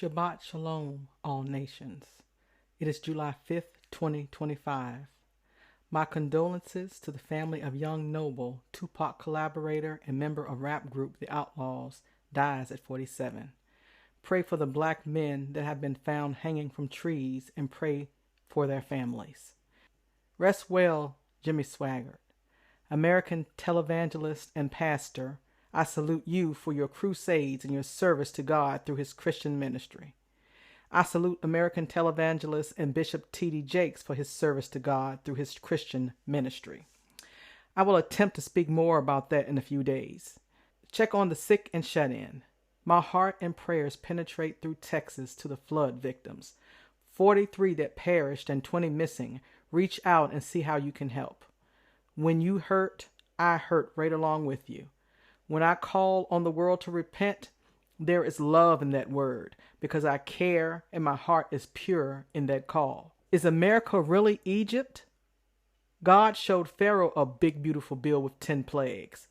Shabbat Shalom, all nations. It is July 5th, 2025. My condolences to the family of young Noble, Tupac collaborator and member of rap group The Outlaws, dies at 47. Pray for the black men that have been found hanging from trees and pray for their families. Rest well, Jimmy Swaggart. American televangelist and pastor, I salute you for your crusades and your service to God through his Christian ministry. I salute American televangelist and Bishop T.D. Jakes for his service to God through his Christian ministry. I will attempt to speak more about that in a few days. Check on the sick and shut in. My heart and prayers penetrate through Texas to the flood victims. 43 that perished and 20 missing. Reach out and see how you can help. When you hurt, I hurt right along with you. When I call on the world to repent, there is love in that word because I care and my heart is pure in that call. Is America really Egypt? God showed Pharaoh a big beautiful bill with 10 plagues.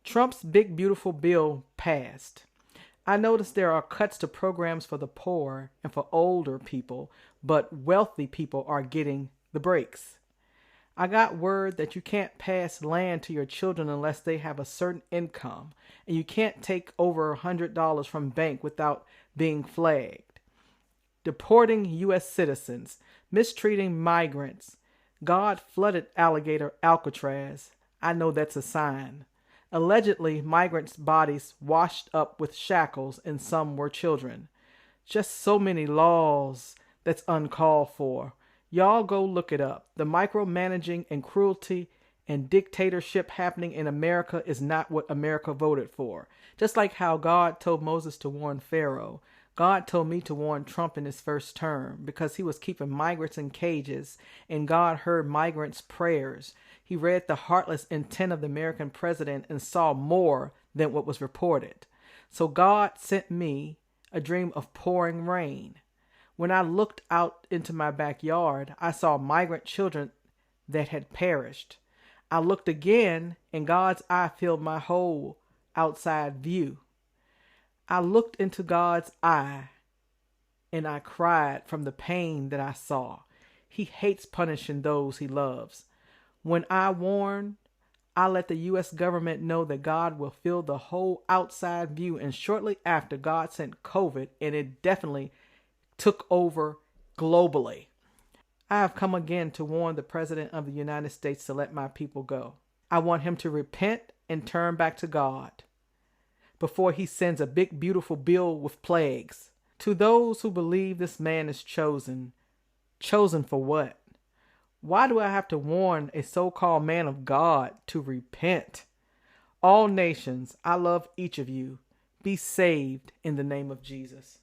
Trump's big beautiful bill passed. I noticed there are cuts to programs for the poor and for older people, but wealthy people are getting the breaks. I got word that you can't pass land to your children unless they have a certain income, and you can't take over $100 from bank without being flagged. Deporting U.S. citizens, mistreating migrants. God flooded alligator Alcatraz. I know that's a sign. Allegedly, migrants' bodies washed up with shackles, and some were children. Just so many laws that's uncalled for. Y'all go look it up. The micromanaging and cruelty and dictatorship happening in America is not what America voted for. Just like how God told Moses to warn Pharaoh, God told me to warn Trump in his first term because he was keeping migrants in cages and God heard migrants' prayers. He read the heartless intent of the American president and saw more than what was reported. So God sent me a dream of pouring rain. When I looked out into my backyard, I saw migrant children that had perished. I looked again, and God's eye filled my whole outside view. I looked into God's eye, and I cried from the pain that I saw. He hates punishing those he loves. When I warn, I let the U.S. government know that God will fill the whole outside view, and shortly after, God sent COVID, and it definitely took over globally. I have come again to warn the President of the United States to let my people go. I want him to repent and turn back to God before he sends a big beautiful bill with plagues. To those who believe this man is chosen for what? Why do I have to warn a so-called man of God to repent? All nations, I love each of you. Be saved in the name of Jesus.